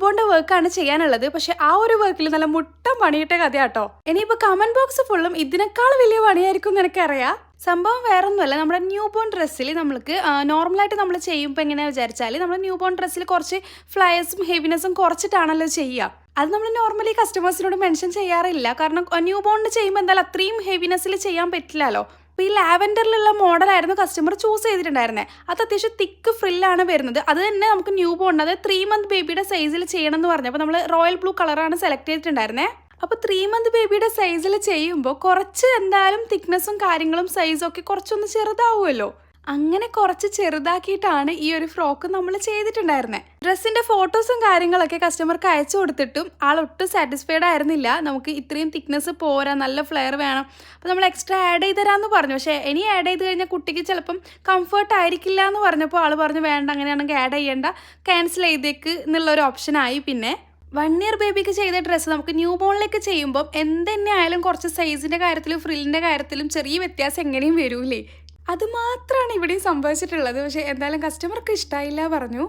ബോണിന്റെ വർക്കാണ് ചെയ്യാനുള്ളത്. പക്ഷെ ആ ഒരു വർക്കിൽ നല്ല മുട്ടം പണിയിട്ട കഥയാട്ടോ. ഇനിയിപ്പോ കമന്റ് ബോക്സ് ഫുള്ളും ഇതിനേക്കാൾ വലിയ പണിയായിരിക്കും എന്ന് എനിക്കറിയാം. സംഭവം വേറൊന്നുമല്ല, നമ്മുടെ ന്യൂ ബോൺ ഡ്രസ്സിൽ നമ്മൾക്ക് നോർമലായിട്ട് നമ്മൾ ചെയ്യുമ്പോൾ എങ്ങനെയാ വിചാരിച്ചാൽ നമ്മൾ ന്യൂ ബോൺ ഡ്രസ്സിൽ കുറച്ച് ഫ്ലയേഴ്സും ഹെവിനെസ്സും കുറച്ചിട്ടാണല്ലോ ചെയ്യുക. അത് നമ്മൾ നോർമലി കസ്റ്റമേഴ്സിനോട് മെൻഷൻ ചെയ്യാറില്ല. കാരണം ന്യൂ ബോണിന് ചെയ്യുമ്പോൾ എന്തായാലും അത്രയും ഹെവിനെസ്സിൽ ചെയ്യാൻ പറ്റില്ലല്ലോ. അപ്പോൾ ഈ ലാവൻഡറിലുള്ള മോഡലായിരുന്നു കസ്റ്റമർ ചൂസ് ചെയ്തിട്ടുണ്ടായിരുന്നത്. അത് അത്യാവശ്യം തിക്ക് ഫ്രില്ലാണ് വരുന്നത്. അത് തന്നെ നമുക്ക് ന്യൂ ബോൺ, അതായത് 3 month ബേബിയുടെ സൈസിൽ ചെയ്യണം എന്ന് പറഞ്ഞപ്പോൾ നമ്മൾ റോയൽ ബ്ലൂ കളറാണ് സെലക്ട് ചെയ്തിട്ടുണ്ടായിരുന്നത്. അപ്പോൾ 3 month ബേബിയുടെ സൈസിൽ ചെയ്യുമ്പോൾ കുറച്ച് എന്തായാലും തിക്നെസ്സും കാര്യങ്ങളും സൈസും ഒക്കെ കുറച്ചൊന്ന് ചെറുതാവുമല്ലോ. അങ്ങനെ കുറച്ച് ചെറുതാക്കിയിട്ടാണ് ഈ ഒരു ഫ്രോക്ക് നമ്മൾ ചെയ്തിട്ടുണ്ടായിരുന്നത്. ഡ്രസ്സിന്റെ ഫോട്ടോസും കാര്യങ്ങളൊക്കെ കസ്റ്റമർക്ക് അയച്ചു കൊടുത്തിട്ടും ആളൊട്ടും സാറ്റിസ്ഫൈഡ് ആയിരുന്നില്ല. നമുക്ക് ഇത്രയും തിക്നെസ് പോരാ, നല്ല ഫ്ലെയർ വേണം, അപ്പോൾ നമ്മൾ എക്സ്ട്രാ ആഡ് ചെയ്ത് തരാമെന്ന് പറഞ്ഞു. പക്ഷേ ഇനി ആഡ് ചെയ്ത് കഴിഞ്ഞാൽ കുട്ടിക്ക് ചിലപ്പം കംഫർട്ട് ആയിരിക്കില്ല എന്ന് പറഞ്ഞപ്പോൾ ആൾ പറഞ്ഞു വേണ്ട, അങ്ങനെയാണെങ്കിൽ ആഡ് ചെയ്യേണ്ട, ക്യാൻസൽ ചെയ്തേക്ക് എന്നുള്ളൊരു ഓപ്ഷനായി. പിന്നെ 1 year ബേബിക്ക് ചെയ്ത ഡ്രസ്സ് നമുക്ക് ന്യൂ ബോണിലേക്ക് ചെയ്യുമ്പോൾ എന്തെന്നെ ആയാലും കുറച്ച് സൈസിൻ്റെ കാര്യത്തിലും ഫ്രില്ലിൻ്റെ കാര്യത്തിലും ചെറിയ വ്യത്യാസം എങ്ങനെയും വരൂലേ. അത് മാത്രമാണ് ഇവിടെയും സംഭവിച്ചിട്ടുള്ളത്. പക്ഷേ എന്തായാലും കസ്റ്റമർക്ക് ഇഷ്ടമായില്ല പറഞ്ഞു.